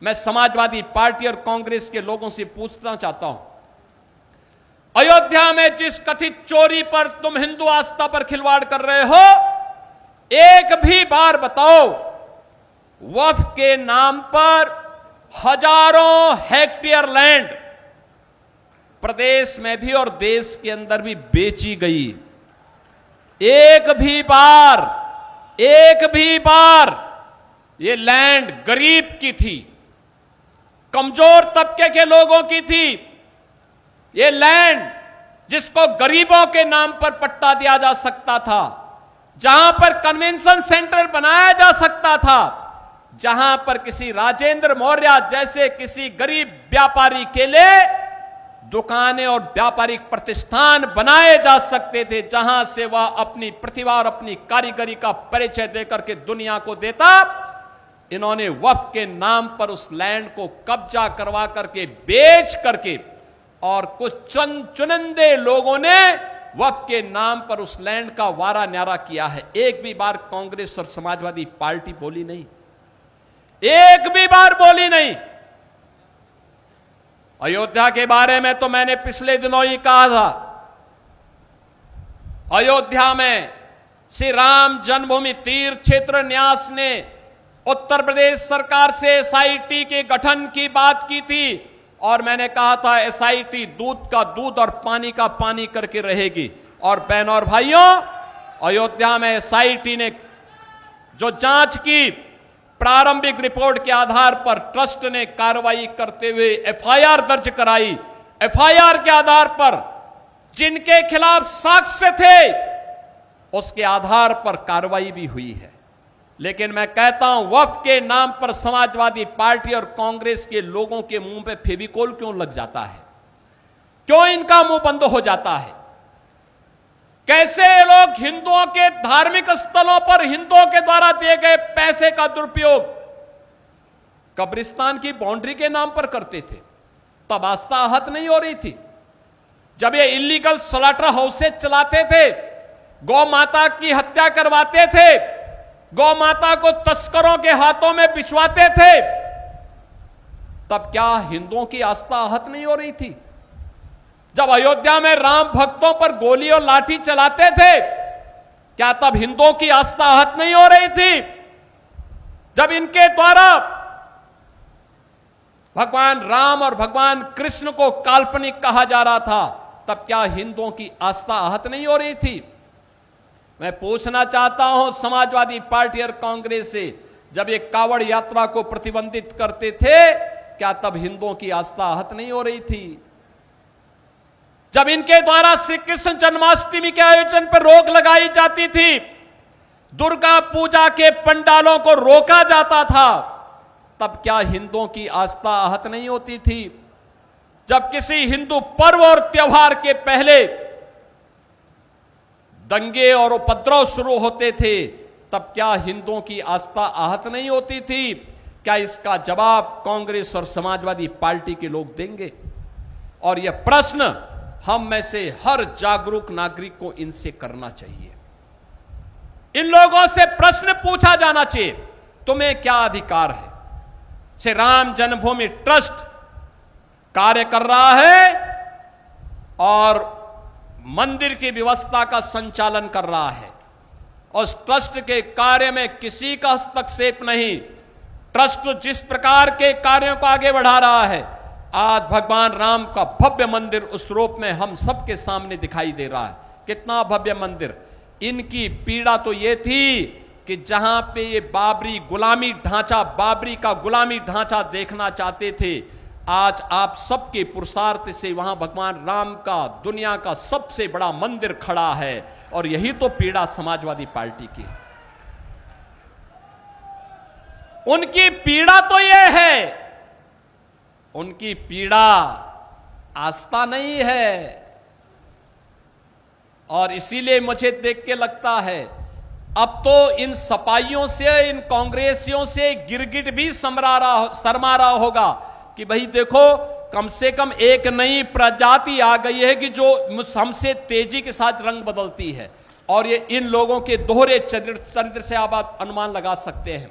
मैं समाजवादी पार्टी और कांग्रेस के लोगों से पूछना चाहता हूं, अयोध्या में जिस कथित चोरी पर तुम हिंदू आस्था पर खिलवाड़ कर रहे हो, एक भी बार बताओ वक्फ के नाम पर हजारों हेक्टेयर लैंड प्रदेश में भी और देश के अंदर भी बेची गई। एक भी बार ये लैंड गरीब की थी, कमजोर तबके के लोगों की थी। ये लैंड जिसको गरीबों के नाम पर पट्टा दिया जा सकता था, जहां पर कन्वेंशन सेंटर बनाया जा सकता था, जहां पर किसी राजेंद्र मौर्य जैसे किसी गरीब व्यापारी के लिए दुकानें और व्यापारिक प्रतिष्ठान बनाए जा सकते थे, जहां से वह अपनी प्रतिभा और अपनी कारीगरी का परिचय देकर के दुनिया को देता। इन्होंने वक्फ के नाम पर उस लैंड को कब्जा करवा करके बेच करके, और कुछ चुनिंदे लोगों ने वक्फ के नाम पर उस लैंड का वारा न्यारा किया है। एक भी बार कांग्रेस और समाजवादी पार्टी बोली नहीं, एक भी बार बोली नहीं। अयोध्या के बारे में तो मैंने पिछले दिनों ही कहा था, अयोध्या में श्री राम जन्मभूमि तीर्थ क्षेत्र न्यास ने उत्तर प्रदेश सरकार से एसआईटी के गठन की बात की थी, और मैंने कहा था एसआईटी दूध का दूध और पानी का पानी करके रहेगी। और बहनों और भाइयों, अयोध्या में एसआईटी ने जो जांच की, प्रारंभिक रिपोर्ट के आधार पर ट्रस्ट ने कार्रवाई करते हुए एफआईआर दर्ज कराई। एफआईआर के आधार पर जिनके खिलाफ साक्ष्य थे, उसके आधार पर कार्रवाई भी हुई है। लेकिन मैं कहता हूं, वक्फ के नाम पर समाजवादी पार्टी और कांग्रेस के लोगों के मुंह पे फेविकोल क्यों लग जाता है? क्यों इनका मुंह बंद हो जाता है? कैसे ये लोग हिंदुओं के धार्मिक स्थलों पर हिंदुओं के द्वारा दिए गए पैसे का दुरुपयोग कब्रिस्तान की बाउंड्री के नाम पर करते थे? तब आस्था आहत नहीं हो रही थी। जब ये इलीगल स्लॉटर हाउसेज चलाते थे, गौ माता की हत्या करवाते थे, गौ माता को तस्करों के हाथों में बिछवाते थे, तब क्या हिंदुओं की आस्था आहत नहीं हो रही थी? जब अयोध्या में राम भक्तों पर गोली और लाठी चलाते थे, क्या तब हिंदुओं की आस्था आहत नहीं हो रही थी? जब इनके द्वारा भगवान राम और भगवान कृष्ण को काल्पनिक कहा जा रहा था, तब क्या हिंदुओं की आस्था आहत नहीं हो रही थी? मैं पूछना चाहता हूं समाजवादी पार्टी और कांग्रेस से, जब ये कावड़ यात्रा को प्रतिबंधित करते थे, क्या तब हिंदुओं की आस्था आहत नहीं हो रही थी? जब इनके द्वारा श्री कृष्ण जन्माष्टमी के आयोजन पर रोक लगाई जाती थी, दुर्गा पूजा के पंडालों को रोका जाता था, तब क्या हिंदुओं की आस्था आहत नहीं होती थी? जब किसी हिंदू पर्व और त्योहार के पहले दंगे और उपद्रव शुरू होते थे, तब क्या हिंदुओं की आस्था आहत नहीं होती थी? क्या इसका जवाब कांग्रेस और समाजवादी पार्टी के लोग देंगे? और यह प्रश्न हम में से हर जागरूक नागरिक को इनसे करना चाहिए। इन लोगों से प्रश्न पूछा जाना चाहिए, तुम्हें क्या अधिकार है? श्री राम जन्मभूमि ट्रस्ट कार्य कर रहा है और मंदिर की व्यवस्था का संचालन कर रहा है। उस ट्रस्ट के कार्य में किसी का हस्तक्षेप नहीं। ट्रस्ट जिस प्रकार के कार्यों को आगे बढ़ा रहा है, आज भगवान राम का भव्य मंदिर उस रूप में हम सबके सामने दिखाई दे रहा है। कितना भव्य मंदिर! इनकी पीड़ा तो ये थी कि जहां पे ये बाबरी का गुलामी ढांचा देखना चाहते थे, आज आप सबके पुरुषार्थ से वहां भगवान राम का दुनिया का सबसे बड़ा मंदिर खड़ा है। और यही तो पीड़ा समाजवादी पार्टी की। उनकी पीड़ा तो यह है, उनकी पीड़ा आस्था नहीं है। और इसीलिए मुझे देख के लगता है, अब तो इन सपाइयों से, इन कांग्रेसियों से गिरगिट भी शर्मा रहा होगा कि भाई देखो, कम से कम एक नई प्रजाति आ गई है कि जो हमसे तेजी के साथ रंग बदलती है। और ये इन लोगों के दोहरे चरित्र से आप अनुमान लगा सकते हैं।